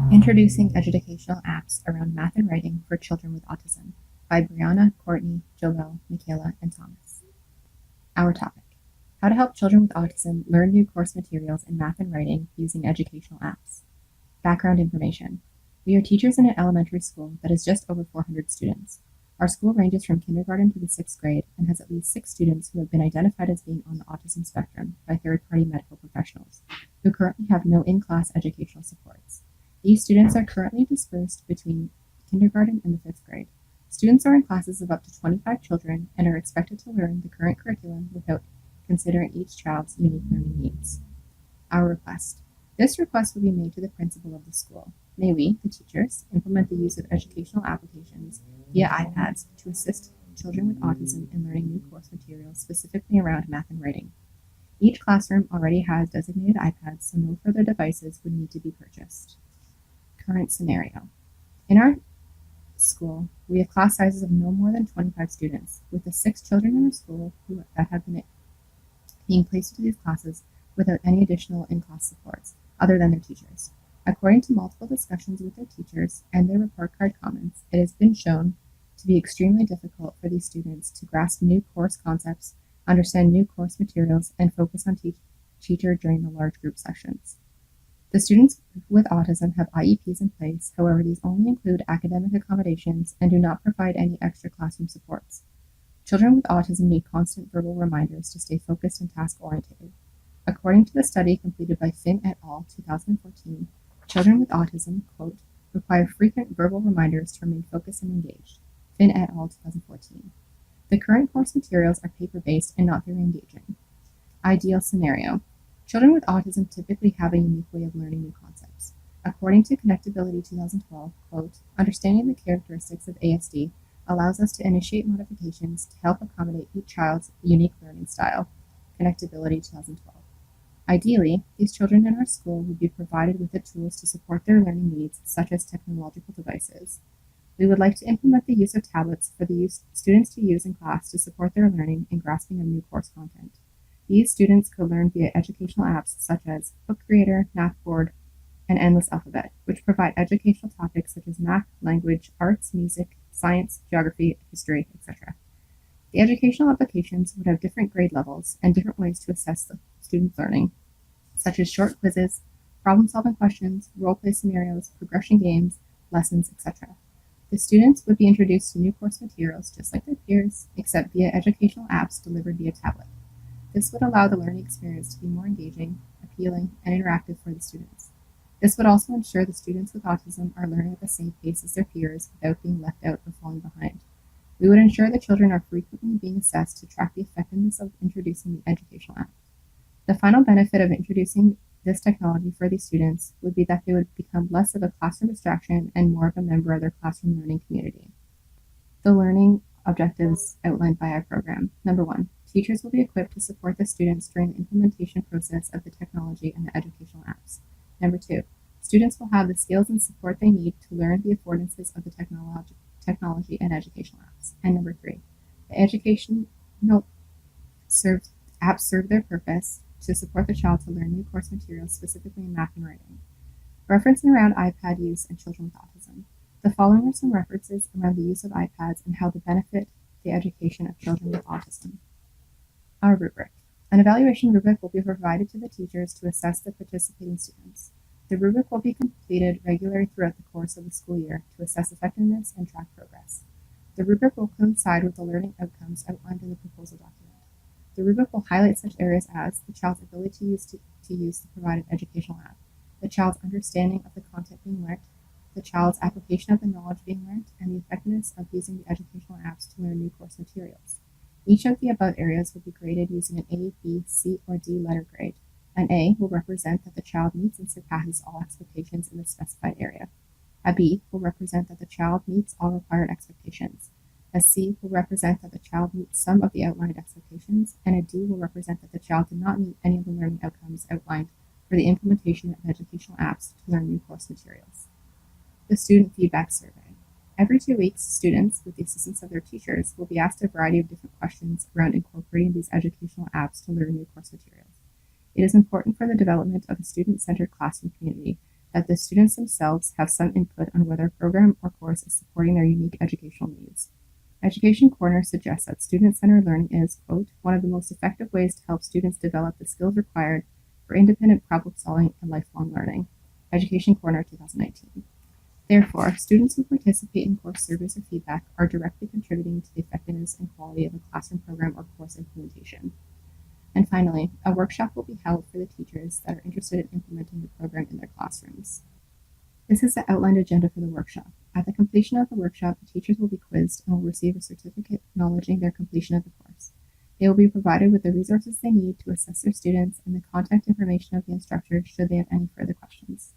Introducing Educational Apps Around Math and Writing for Children with Autism by Brianna, Courtney, Jobelle, Mikaela, and Thomas. Our topic: How to help children with autism learn new course materials in math and writing using educational apps. Background information. We are teachers in an elementary school that has just over 400 students. Our school ranges from kindergarten to the 6th grade and has at least 6 students who have been identified as being on the autism spectrum by third-party medical professionals, who currently have no in-class educational supports. These students are currently dispersed between kindergarten and the 5th grade. Students are in classes of up to 25 children and are expected to learn the current curriculum without considering each child's unique learning needs. Our request. This request will be made to the principal of the school. May we, the teachers, implement the use of educational applications via iPads to assist children with autism in learning new course materials specifically around math and writing. Each classroom already has designated iPads, so no further devices would need to be purchased. Current scenario. In our school, we have class sizes of no more than 25 students, with the 6 children in our school that have been being placed into these classes without any additional in-class supports, other than their teachers. According to multiple discussions with their teachers and their report card comments, it has been shown to be extremely difficult for these students to grasp new course concepts, understand new course materials, and focus on teacher during the large group sessions. The students with autism have IEPs in place, however, these only include academic accommodations and do not provide any extra classroom supports. Children with autism need constant verbal reminders to stay focused and task-oriented. According to the study completed by Finn et al. 2014, children with autism, quote, require frequent verbal reminders to remain focused and engaged. Finn et al. 2014. The current course materials are paper-based and not very engaging. Ideal scenario. Children with autism typically have a unique way of learning new concepts. According to Connectability 2012, quote, understanding the characteristics of ASD allows us to initiate modifications to help accommodate each child's unique learning style. Connectability 2012. Ideally, these children in our school would be provided with the tools to support their learning needs, such as technological devices. We would like to implement the use of tablets for the students to use in class to support their learning and grasping of new course content. These students could learn via educational apps such as Book Creator, Mathboard, and Endless Alphabet, which provide educational topics such as math, language, arts, music, science, geography, history, etc. The educational applications would have different grade levels and different ways to assess the students' learning, such as short quizzes, problem-solving questions, role-play scenarios, progression games, lessons, etc. The students would be introduced to new course materials just like their peers, except via educational apps delivered via tablet. This would allow the learning experience to be more engaging, appealing, and interactive for the students. This would also ensure the students with autism are learning at the same pace as their peers without being left out or falling behind. We would ensure that children are frequently being assessed to track the effectiveness of introducing the educational app. The final benefit of introducing this technology for these students would be that they would become less of a classroom distraction and more of a member of their classroom learning community. The learning objectives outlined by our program. Number 1, teachers will be equipped to support the students during the implementation process of the technology and the educational apps. Number 2, students will have the skills and support they need to learn the affordances of the technology and educational apps. And number 3, the educational apps serve their purpose to support the child to learn new course materials, specifically in math and writing. Referencing around iPad use and children with autism. The following are some references around the use of iPads and how they benefit the education of children with autism. Our rubric. An evaluation rubric will be provided to the teachers to assess the participating students. The rubric will be completed regularly throughout the course of the school year to assess effectiveness and track progress. The rubric will coincide with the learning outcomes outlined in the proposal document. The rubric will highlight such areas as the child's ability to use the provided educational app, the child's understanding of the content being learned, the child's application of the knowledge being learned, and the effectiveness of using the educational apps to learn new course materials. Each of the above areas will be graded using an A, B, C, or D letter grade. An A will represent that the child meets and surpasses all expectations in the specified area. A B will represent that the child meets all required expectations. A C will represent that the child meets some of the outlined expectations, and a D will represent that the child did not meet any of the learning outcomes outlined for the implementation of educational apps to learn new course materials. The Student Feedback Survey. Every 2 weeks, students, with the assistance of their teachers, will be asked a variety of different questions around incorporating these educational apps to learn new course materials. It is important for the development of a student-centered classroom community that the students themselves have some input on whether a program or course is supporting their unique educational needs. Education Corner suggests that student-centered learning is, quote, one of the most effective ways to help students develop the skills required for independent problem-solving and lifelong learning. Education Corner 2019. Therefore, students who participate in course surveys or feedback are directly contributing to the effectiveness and quality of a classroom program or course implementation. And finally, a workshop will be held for the teachers that are interested in implementing the program in their classrooms. This is the outlined agenda for the workshop. At the completion of the workshop, the teachers will be quizzed and will receive a certificate acknowledging their completion of the course. They will be provided with the resources they need to assess their students and the contact information of the instructor should they have any further questions.